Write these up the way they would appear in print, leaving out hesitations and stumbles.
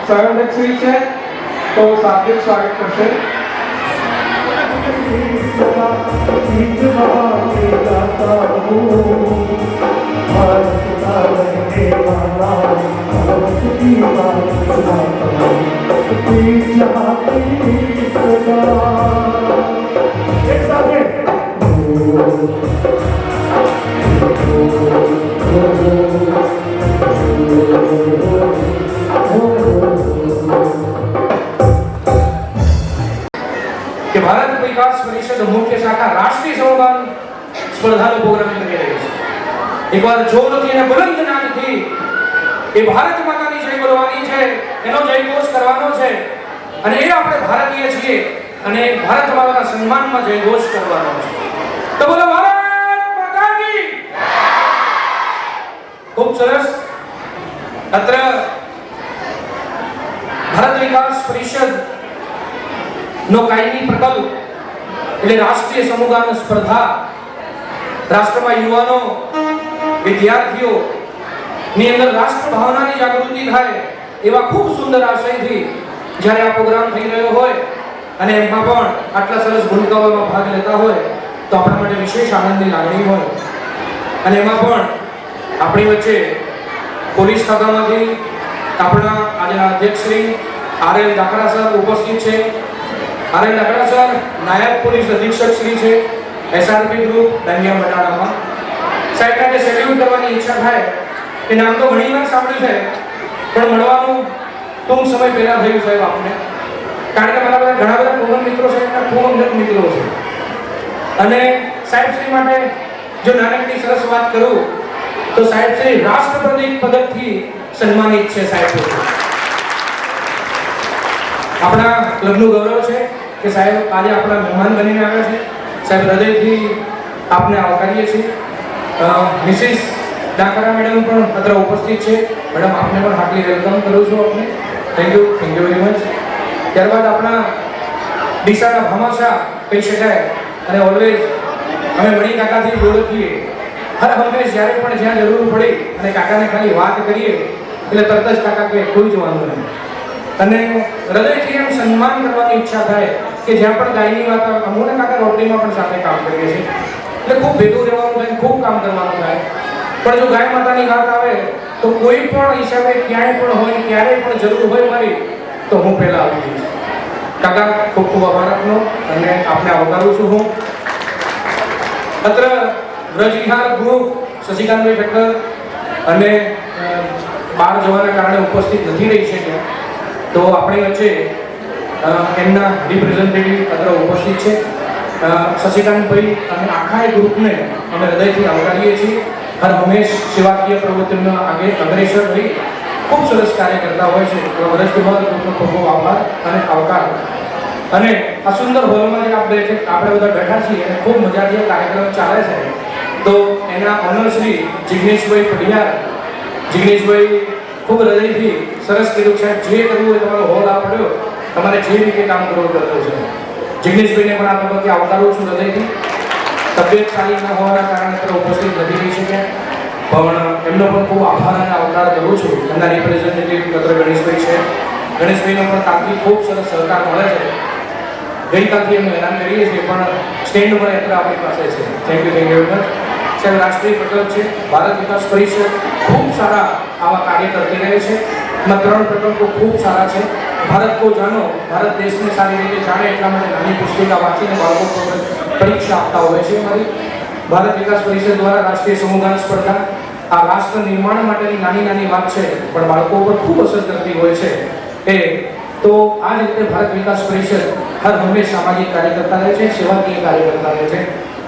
સંરક્ષક છે તો શાબ્દિક સ્વાગત કરશે. એક સાથે કે ભારત વિકાસ પરિષદ મુખ્ય શાખા રાષ્ટ્રીય સમૂહગાન સ્પર્ધાનો પ્રોગ્રામ કરી રહી છે. એકવાર જોરથી અને બુલંદ નાદથી એ ભારત માતાની જય બોલવાની છે, એનો જયઘોષ કરવાનો છે અને એ આપણે ભારતીય છીએ અને ભારત માતાના સન્માનમાં જયઘોષ કરવાનો છે. તો બોલો ભારત માતા કી ખૂબ સરસ. અત્ર ભારત વિકાસ પરિષદ નો કાયમી પ્રકલ્પ એટલે રાષ્ટ્રીય સમૂહગાન સ્પર્ધા રાષ્ટ્રમાં યુવાનો વિદ્યાર્થીઓ ની અંદર રાષ્ટ્ર ભાવનાની જાગૃતિ થાય એવા ખૂબ સુંદર આશયથી જ્યારે આ પ્રોગ્રામ થઈ રહ્યો હોય અને એમાં પણ આટલા સરસ ભૂલકાઓમાં ભાગ લેતા હોય તો આપણા માટે વિશેષ આનંદની લાગણી હોય. અને એમાં પણ આપણી વચ્ચે પોલીસ ખાતામાંથી આપણા આજના અધ્યક્ષ શ્રી આર.એલ. ડાકરા સર ઉપસ્થિત છે. આર.એલ. ડાકરા સર નાયબ પોલીસ અધિક્ષક શ્રી છે એસઆરપી ગ્રુપ દાંડિયા બટાણામાં. સાહેબ સાથે શેડ્યુલ કરવાની ઈચ્છા થાય કે નામ તો ઘણી વાર સાંભળ્યું છે પણ મળવાનું ટૂંક સમય પહેલા થયું સાહેબ આપણે, કારણ કે મારા ઘણા બધા પૂર્ણ મિત્રો છે એના પૂર્ણ મિત્રો છે. અને સાહેબ શ્રી માટે જો નાનકડી સરસ વાત કરું તો સાહેબ શ્રી રાષ્ટ્રપતિ પદકથી સન્માનિત છે. સાહેબ આપણા ક્લબનું ગૌરવ છે કે સાહેબ આજે આપણા મહેમાન બનીને આવ્યા છે. સાહેબ હૃદયથી આપને આવકારીએ છીએ. મિસિસ ડાકરા મેડમ પણ અત્રે ઉપસ્થિત છે. મેડમ આપને પણ હાર્ટલી વેલકમ કરું છું આપને. Thank you very much. ત્યારબાદ આપણા ડીસાના ભામાશા કહી શકાય અને ઓલવેઝ અમે મણી કાકાથી ઓળખીએ. હર હંમેશ જ્યારે પણ જ્યાં જરૂર પડે અને કાકાને ખાલી વાત કરીએ એટલે તરત જ કાકા કહે કોઈ જ વાંધો નહીં. અને હૃદયથી એમ સન્માન કરવાની ઈચ્છા થાય કે જ્યાં પણ ગાયની વાત અમુને કાકા રોટરીમાં પણ સાથે કામ કરીએ છીએ એટલે ખૂબ ભેગું રહેવાનું થાય, ખૂબ કામ કરવાનું થાય. પણ જો ગાય માતાની વાત આવે તો કોઈ પણ હિસાબે ક્યાંય પણ હોય ક્યારેય પણ જરૂર હોય મારી તો હું પહેલા આવી જઈશ. કાકા ખૂબ ખૂબ આભાર આપનો અને આપને આવકારું છું હું. અત્ર વ્રજવિહાર ગૃહ શશિકાંતભાઈ ઠક્કર અને બહાર જવાના કારણે ઉપસ્થિત નથી રહી શક્યા, તો આપણી વચ્ચે એમના રિપ્રેઝેન્ટેટિવ અત્ર ઉપસ્થિત છે. શશિકાંતભાઈ અને આખા એ ગ્રુપને અમે હૃદયથી આવકારીએ છીએ. હર હંમેશ સેવાકીય પ્રવૃત્તિનો અગ્રેસર રહી ખૂબ સરસ કાર્ય કરતા હોય છે. તો વ્રજવિહાર ગ્રુપનો ખૂબ ખૂબ આભાર અને આવકાર. અને આ સુંદર હોલમાં જે આપણે બધા બેઠા છીએ અને ખૂબ મજાથી કાર્યક્રમ ચાલે છે, તો એના ઓનર શ્રી જિગ્નેશભાઈ પઢિયાર, જિગ્નેશભાઈ ખૂબ હૃદયથી સરસ કીધું છે, જે કરવું હોય તમારો હોલ આપ્યો, તમારે જે રીતે કામ કરવું કરવું છે. જિગ્નેશભાઈને પણ આ તબક્કે આવકારું છું હૃદયથી. તબિયત સારી ન હોવાના કારણે અત્યારે ઉપસ્થિત નથી રહી શક્યા, પણ એમનો પણ ખૂબ આભાર અને આવકાર કરું છું. એમના રિપ્રેઝેન્ટેટિવ ડૉક્ટર ગણેશભાઈ છે. ગણેશભાઈનો પણ કાફી ખૂબ સરસ સહકાર મળે છે. ગઈકાલથી અમે એલાન કરીએ છીએ, પણ સ્ટેન્ડ પર યાત્રા આપણી પાસે છે. Thank you very much. સાહેબ રાષ્ટ્રીય પ્રકલ્પ છે, ભારત વિકાસ પરિષદ ખૂબ સારા આવા કાર્ય કરતી રહે છે. એમાં 3 પ્રકલ્પો ખૂબ સારા છે. ભારત કો જાનો, ભારત દેશને સારી રીતે જાણે એટલા માટે નાની પુસ્તિકા વાંચીને બાળકો પરીક્ષા આપતા હોય છે. અમારી ભારત વિકાસ પરિષદ દ્વારા રાષ્ટ્રીય સમૂહગાન સ્પર્ધા આ રાષ્ટ્ર નિર્માણ માટેની નાની નાની વાત છે, પણ બાળકો પર ખૂબ અસર કરતી હોય છે. તો આ રીતે ભારત વિકાસ પરિષદ હર હંમેશ સામાજિક કાર્ય કરતા રહે છે, સેવાકીય કાર્ય કરતા રહે છે.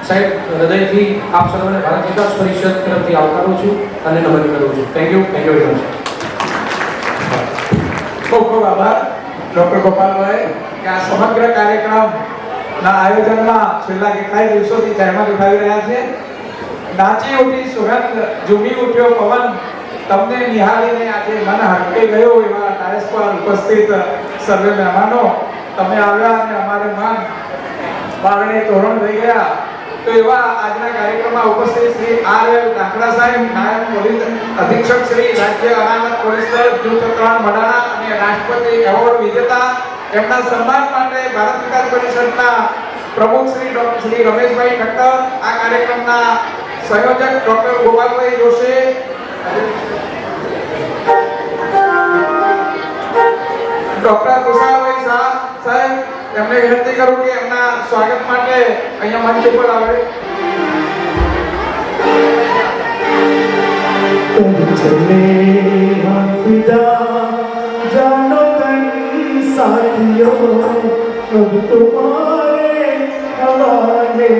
સાહેબ હૃદયથી આપ સર્વને ભારત વિકાસ પરિષદ તરફથી આવકારું છું અને નમન કરું છું. Thank you very much. ખૂબ ખૂબ આભાર ડૉક્ટર ગોપાલભાઈ કે આ સમગ્ર કાર્યક્રમના આયોજનમાં છેલ્લા કેટલાય દિવસોથી જહેમત ઉઠાવી રહ્યા છે. નાચી ઉઠી સુગંધ, ઝૂમી ઉઠ્યો પવન, તમને નિહાળીને આજે મન હટકે ગયો એવા ડાયસ પર ઉપસ્થિત સર્વે મહેમાનો, તમે આવ્યા અને અમારે મન બારણે તોરણ થઈ ગયા. તો એવા આજના કાર્યક્રમમાં ઉપસ્થિત શ્રી આર.એલ. ડાખડા સાહેબ, નાયબ પોલીસ અધિક્ષક શ્રી, રાજ્ય અનામત પોલીસ દળ જૂથ 3 મડાણા અને રાષ્ટ્રપતિ એવોર્ડ વિજેતા, એમના સન્માન માટે ભારત વિકાસ પરિષદના પ્રમુખ શ્રી રમેશભાઈ ઠક્કર, આ કાર્યક્રમના સંયોજક ડોક્ટર ગોપાલભાઈ જોશી, ડોક્ટર કુશાલભાઈ શાહ સાહેબ, એમને વિનંતી કરું કે એમના સ્વાગત માટે અહીંયા મંચ ઉપર આવે. चले हम फिदा जानो तन साथियों, अब तुम्हारे हवाले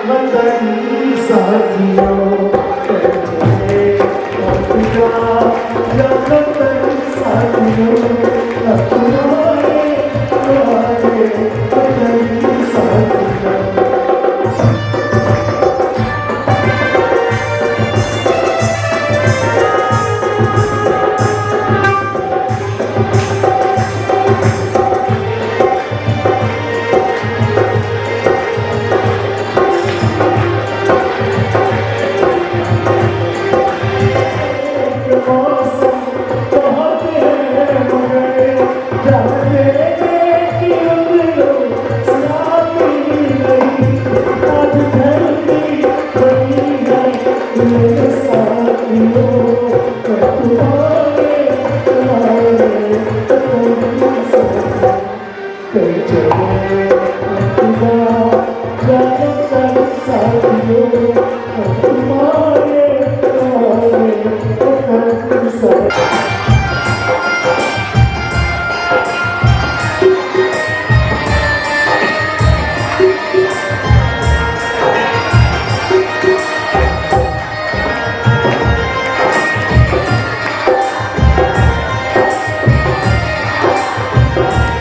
वतन साथियों. चले हम फिदा जानो तन साथियों, अब तुम्हारे हवाले वतन साथियों.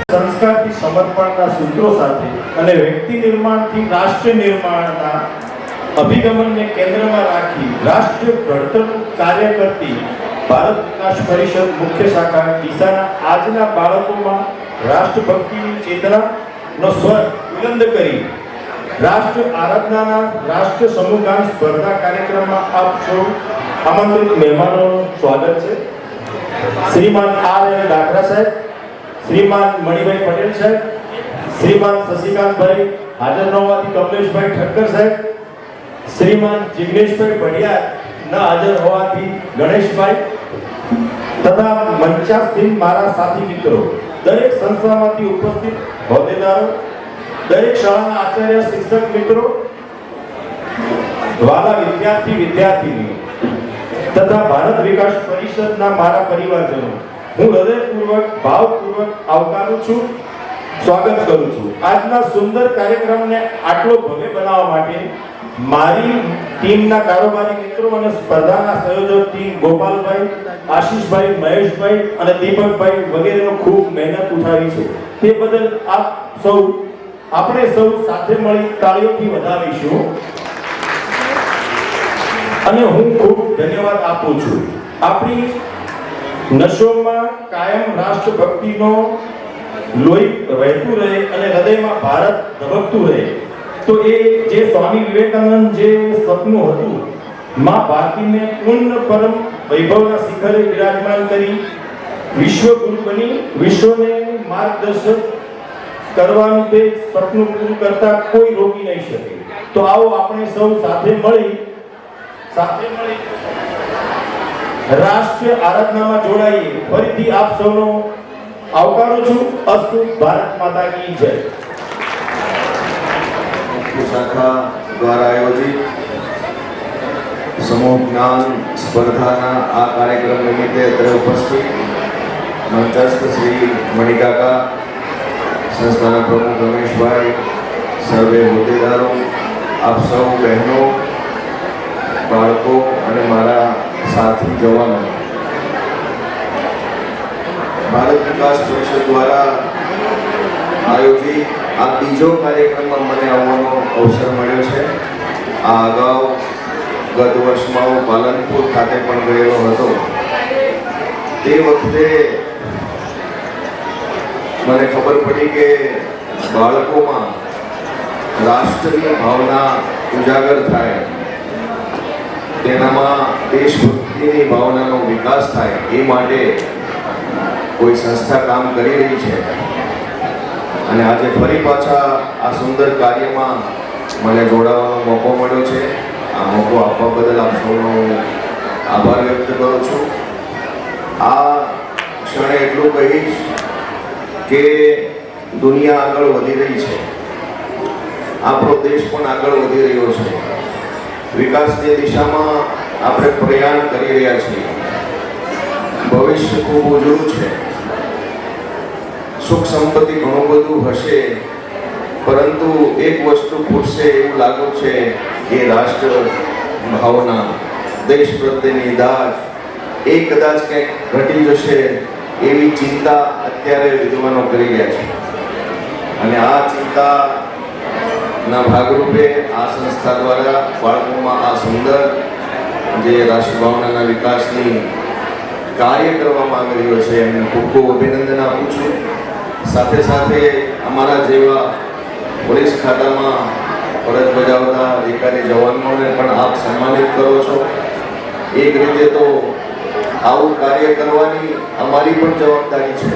સંસ્કારથી સમર્પણના સૂત્રો સાથે અને વ્યક્તિ નિર્માણથી રાષ્ટ્ર નિર્માણના અભિગમને કેન્દ્રમાં રાખી રાષ્ટ્ર ઘડતરનું કાર્ય કરતી ભારત વિકાસ પરિષદ મુખ્ય શાખા ડીસાના આજના બાળકોમાં રાષ્ટ્રભક્તિની ચેતનાનો સ્વર બુલંદ કરી રાષ્ટ્ર આરાધનાના રાષ્ટ્ર સમૂહગાન સ્પર્ધા કાર્યક્રમમાં આપ સૌ આમંત્રિત મહેમાનોનું સ્વાગત છે. શ્રીમાન આર.એલ. ડાખડા સાહેબ, શ્રીમાન મણિભાઈ પટેલ સાહેબ, શ્રીમાન શશિકાંતભાઈ હાજર ન હોવાથી કમલેશભાઈ ઠક્કર સાહેબ, શ્રીમાન જિગ્નેશભાઈ પઢિયાર ન હાજર હોવાથી ગણેશભાઈ, તથા મંચાસથી મારા સાથી મિત્રો, દરેક સંસ્થામાંથી ઉપસ્થિત હોદ્દેદારો, દરેક શાળાના આચાર્ય, શિક્ષક મિત્રો, વાલા વિદ્યાર્થી વિદ્યાર્થીનીઓ તથા ભારત વિકાસ પરિષદના મારા પરિવારજનો, હું હૃદયપૂર્વક ભાવપૂર્વક આવકારું છું, સ્વાગત કરું છું. આજના સુંદર કાર્યક્રમને આટલો ભવ્ય બનાવવા માટે મારી ટીમના કારોબારી મિત્રો અને સ્પર્ધાના સંયોજક ટીમ ગોપાલભાઈ, આશીષભાઈ, મહેશભાઈ અને દીપકભાઈ વગેરેનો ખૂબ મહેનત ઉઠાવી છે. તે બદલ આપણે સૌ સાથે મળી તાળીઓથી વધાવીશું અને હું ખૂબ ધન્યવાદ આપું છું. આપણી નશોમાં કાયમ રાષ્ટ્રભક્તિનો લોહી વહેતું રહે અને હૃદયમાં ભારત ધબકતું રહે. તો એ જે સ્વામી વિવેકાનંદ જે સપનું હતું, માં ભારતીને પૂર્ણ પરમ વૈભવના શિખરે વિરાજમાન કરી વિશ્વગુરુ બની વિશ્વને માર્ગદર્શક કરવાનું તે સપનું પૂરું કરતા કોઈ રોકી નહીં શકે. તો આવો આપણે સૌ સાથે મળી રાષ્ટ્રીય આરાધનામાં જોડાઈએ. ફરીથી આપ સૌનો આવકારું છું. અસ્તુ. ભારત માતા કી જય. શાખા દ્વારા આયોજિત સમૂહ જ્ઞાન સ્પર્ધાના આ કાર્યક્રમ નિમિત્તે અત્રે ઉપસ્થિત મંચસ્થ શ્રી મણિકાકા, સંસ્થાના પ્રમુખ રમેશભાઈ, સર્વે હોદ્દેદારો, આપ સૌ બહેનો, બાળકો અને મારા સાથી જવાનો, ભારત વિકાસ પરિષદ દ્વારા આયોજિત આ બીજો કાર્યક્રમમાં મને આવવાનો અવસર મળ્યો છે. આ અગાઉ ગત વર્ષમાં હું પાલનપુર ખાતે પણ ગયેલો હતો. તે વખતે મને ખબર પડી કે બાળકોમાં રાષ્ટ્રની ભાવના ઉજાગર થાય, તેનામાં દેશભક્તિની ભાવનાનો વિકાસ થાય, એ માટે કોઈ સંસ્થા કામ કરી રહી છે. અને આજે ફરી પાછા આ સુંદર કાર્યમાં મને જોડાવાનો મોકો મળ્યો છે. આ મોકો આપવા બદલ આપ સૌનો આભાર વ્યક્ત કરું છું. આ ક્ષણે એટલું કહીશ કે દુનિયા આગળ વધી રહી છે, આપણો દેશ પણ આગળ વધી રહ્યો છે. વિકાસની દિશામાં આપણે પ્રયાણ કરી રહ્યા છીએ. ભવિષ્ય ખૂબ ઉજળું છે. સુખ સંપત્તિ ઘણું બધું હશે, પરંતુ એક વસ્તુ ખૂટશે એવું લાગે છે, એ રાષ્ટ્ર ભાવના, દેશ પ્રત્યેની દાજ. એ કદાચ કંઈક ઘટી જશે એવી ચિંતા અત્યારે વિદ્વાનો કરી રહ્યા છે. અને આ ચિંતાના ભાગરૂપે આ સંસ્થા દ્વારા બાળકોમાં આ સુંદર જે રાષ્ટ્ર ભાવનાના વિકાસની કાર્ય કરવામાં આવી રહ્યો છે, એમને ખૂબ ખૂબ અભિનંદન આપું છું. સાથે સાથે અમારા જેવા પોલીસ ખાતામાં ફરજ બજાવતા અધિકારી જવાનોને પણ આપ સન્માનિત કરો છો. એક રીતે તો આવું કાર્ય કરવાની અમારી પણ જવાબદારી છે,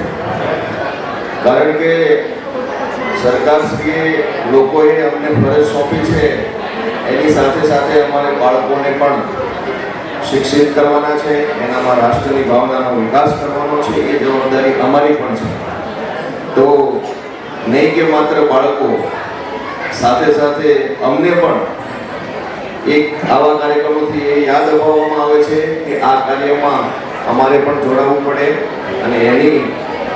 કારણ કે સરકારશ્રીએ લોકોએ અમને ફરજ સોંપી છે, એની સાથે સાથે અમારે બાળકોને પણ શિક્ષિત કરવાના છે, એનામાં રાષ્ટ્રની ભાવનાનો વિકાસ કરવાનો છે. એ જવાબદારી અમારી પણ છે. તો નહીં કે માત્ર બાળકો, સાથે સાથે અમને પણ એક આવા કાર્યક્રમોથી એ યાદ અપાવવામાં આવે છે કે આ કાર્યમાં અમારે પણ જોડાવવું પડે, અને એની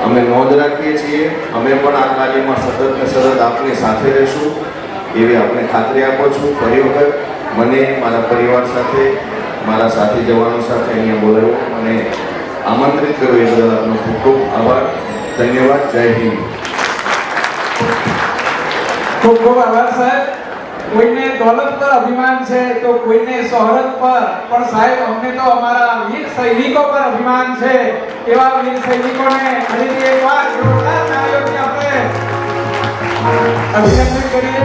અમે નોંધ રાખીએ છીએ. અમે પણ આ કાર્યમાં સતત ને સતત આપની સાથે રહીશું એવી આપને ખાતરી આપું છું. ફરી વખત મને મારા પરિવાર સાથે, મારા સાથી જવાનો સાથે અહીંયા બોલાવ્યો અને આમંત્રિત કર્યો, એ બદલ આપનો ખૂબ ખૂબ આભાર. ધન્યવાદ. જય હિન્દ. ખૂબ ખૂબ આભાર સાહેબ. કોઈને દોલત પર અભિમાન છે તો કોઈને શોહરત પર, પણ સાહેબ અમને તો અમારા વીર સૈનિકો પર અભિમાન છે. એવા વીર સૈનિકોને ફરીથી એકવાર જોરદાર તાળીઓથી આપણે અભિનંદન કરીએ.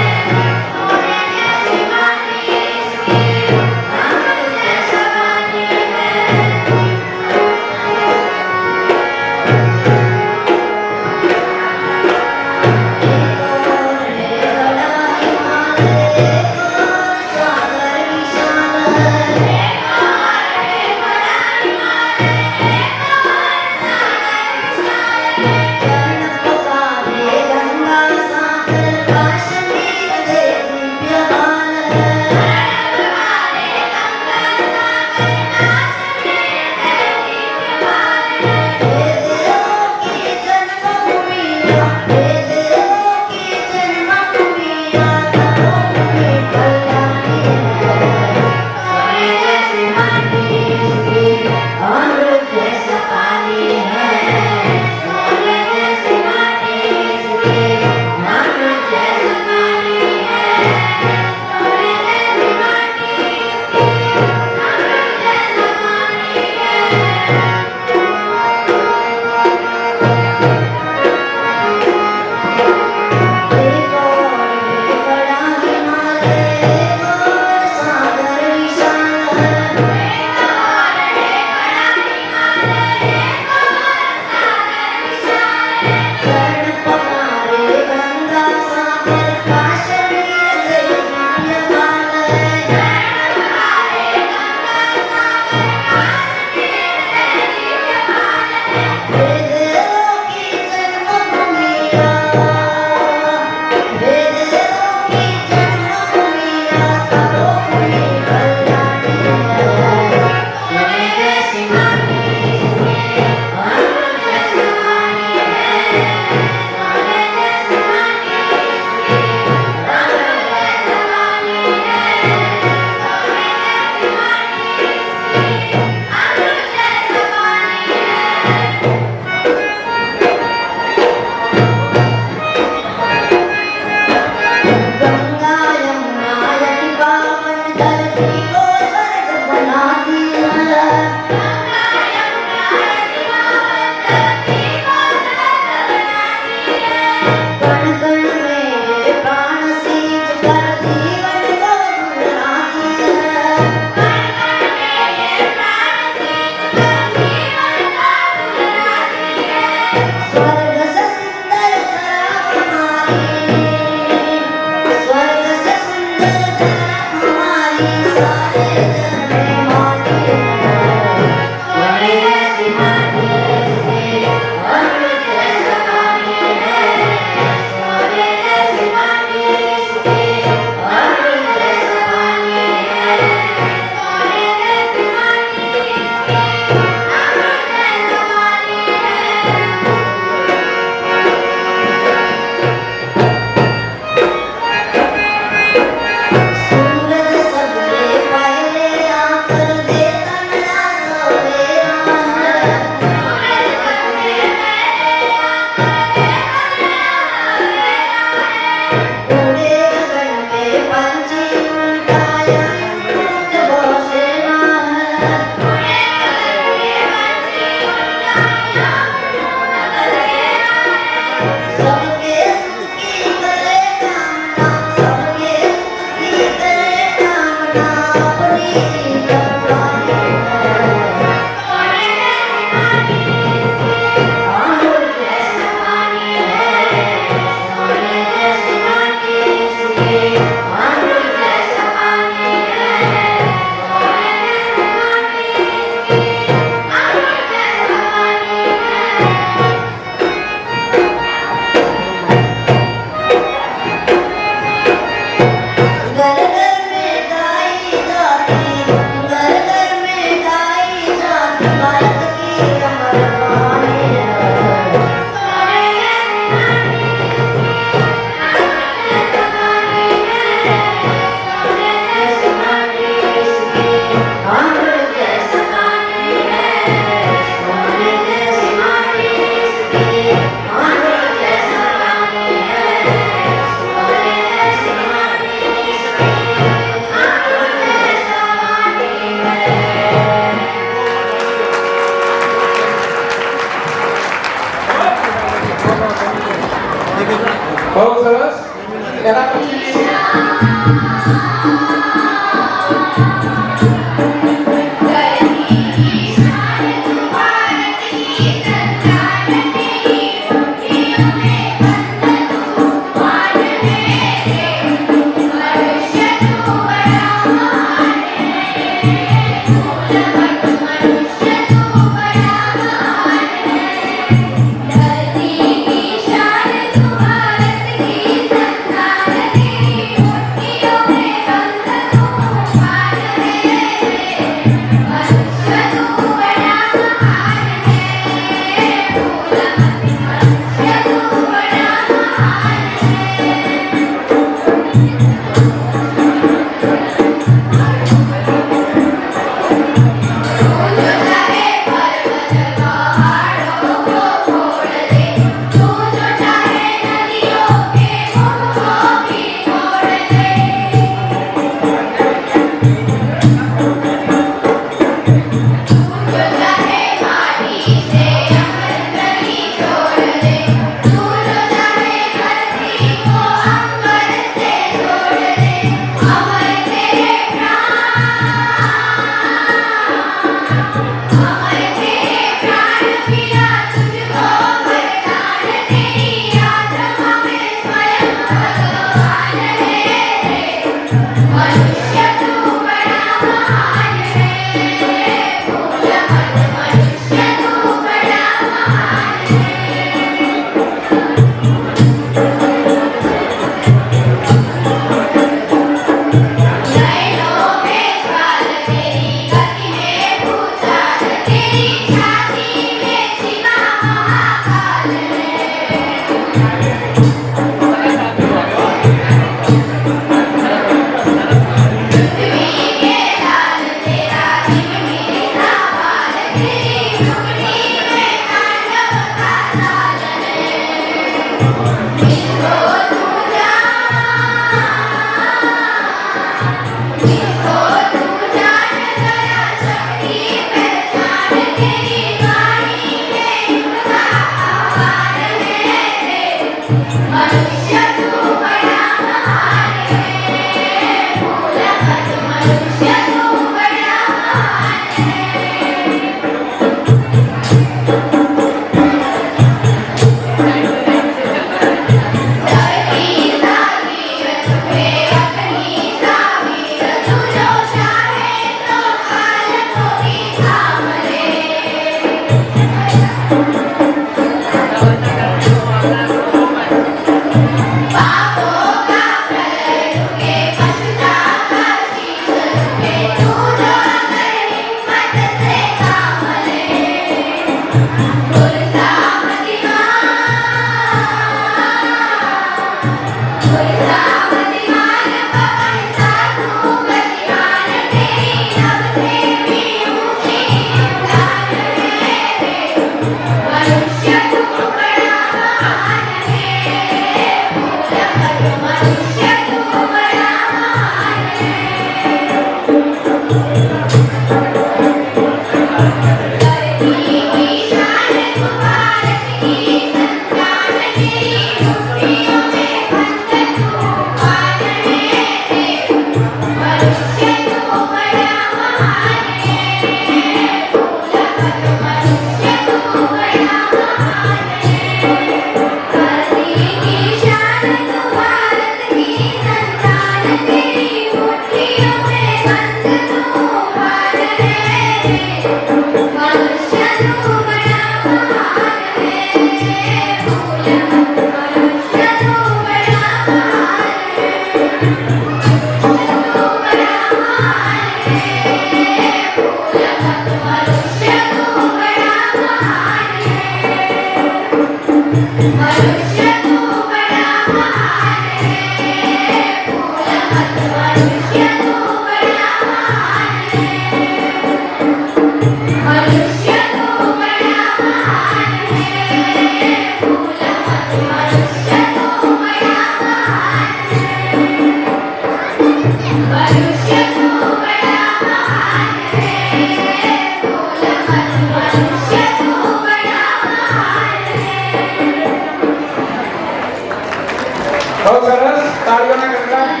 બહુ સરસ, તાળીઓના ગણગણાટ.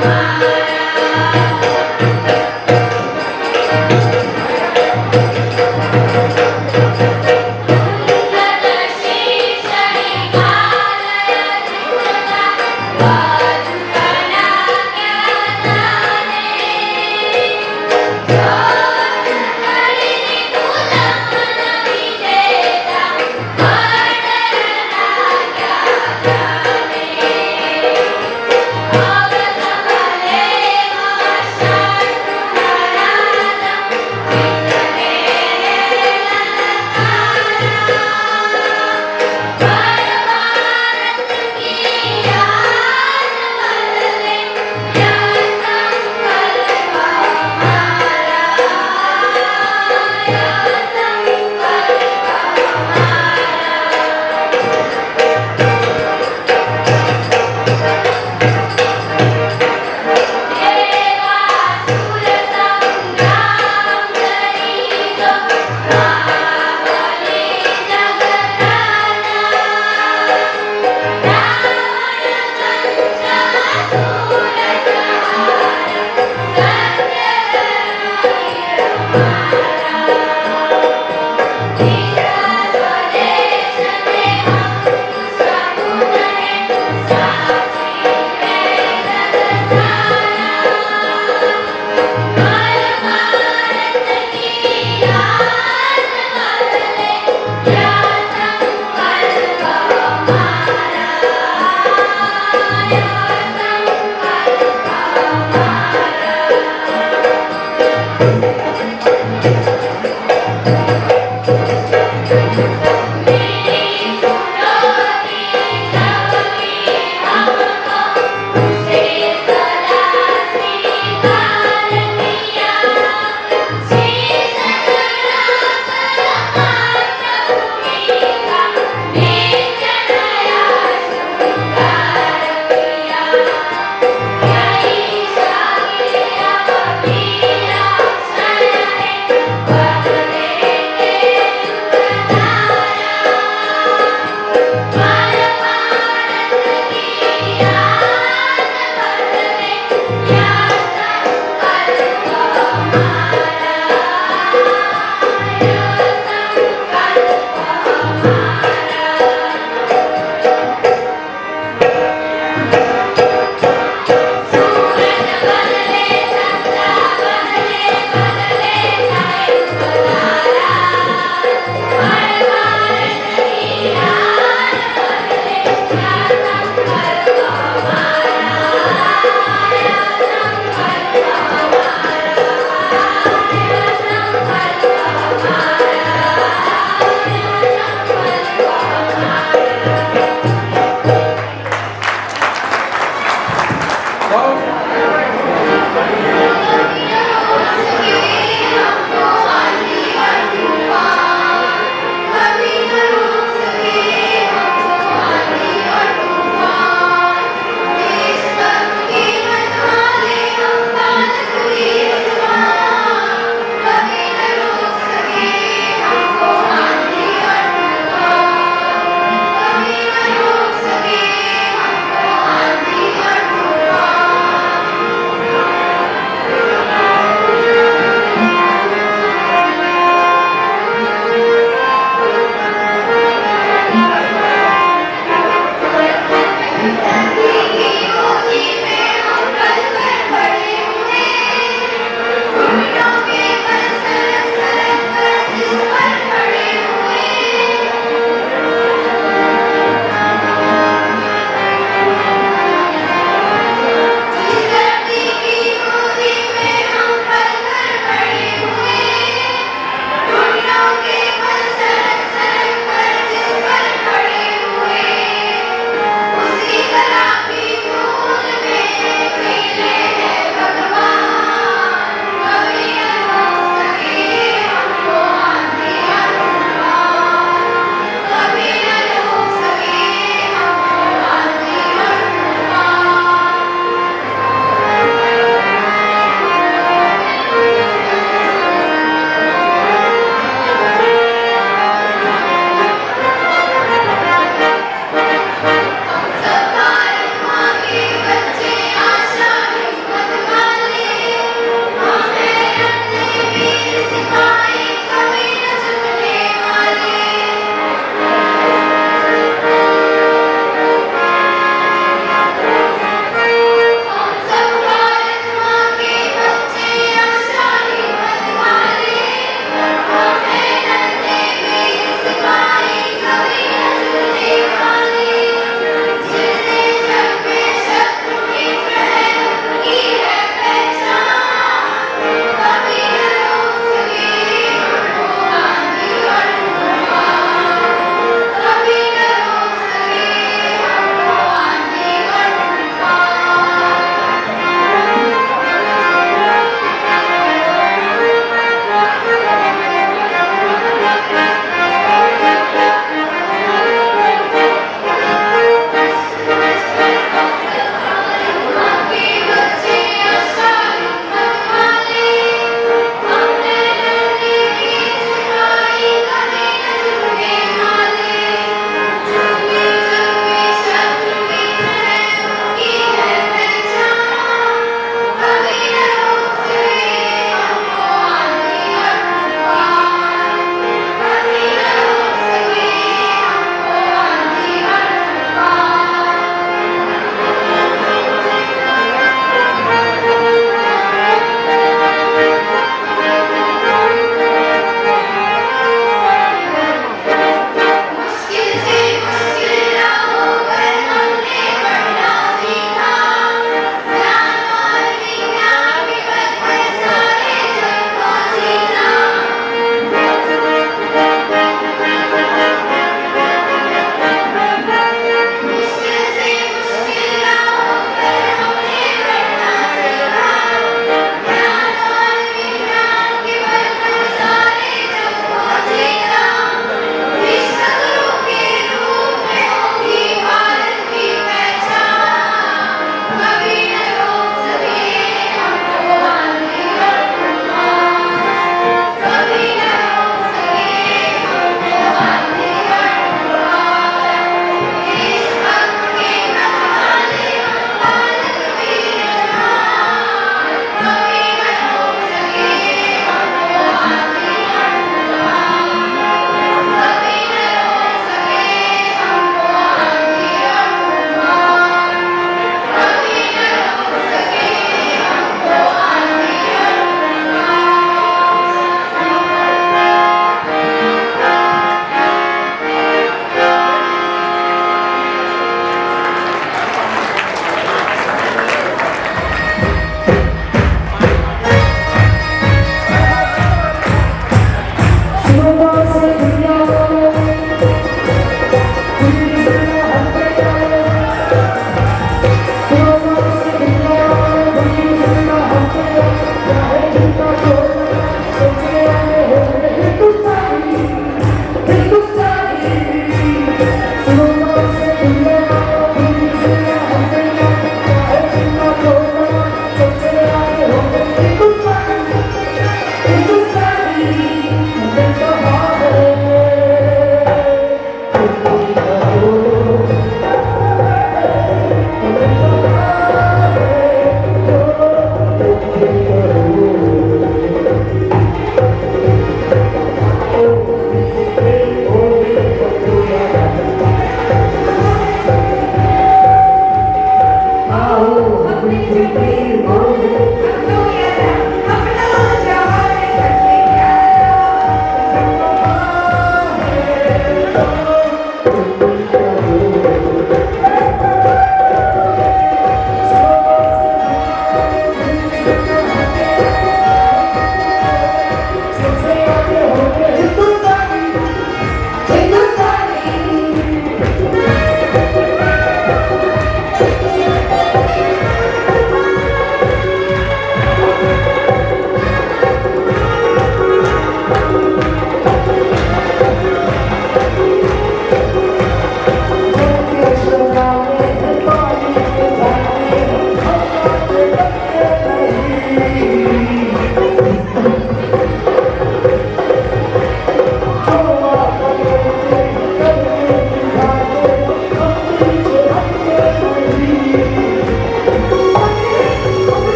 Thank you.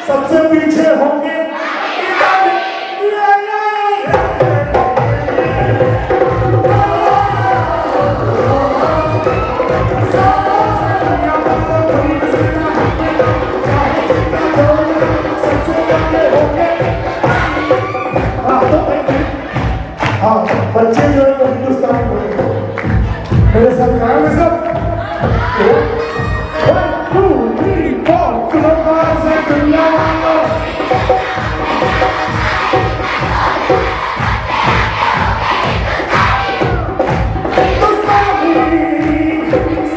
सबसे पीछे होंगे बच्चे जो है वो हिंदुस्तान को मेरे सरकार में सब 1 2 3 4 सुबह से दुनिया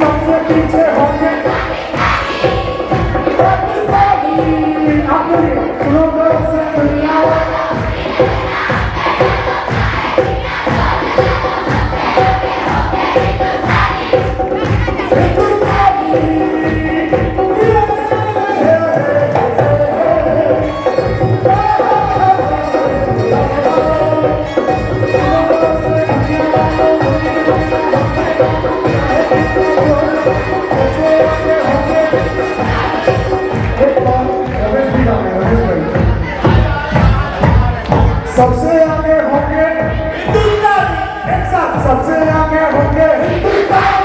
सबसे पीछे होंगे सुबह से दुनिया सबसे आगे होंगे हिंदुस्तान, एक साथ सबसे आगे होंगे हिंदुस्तान।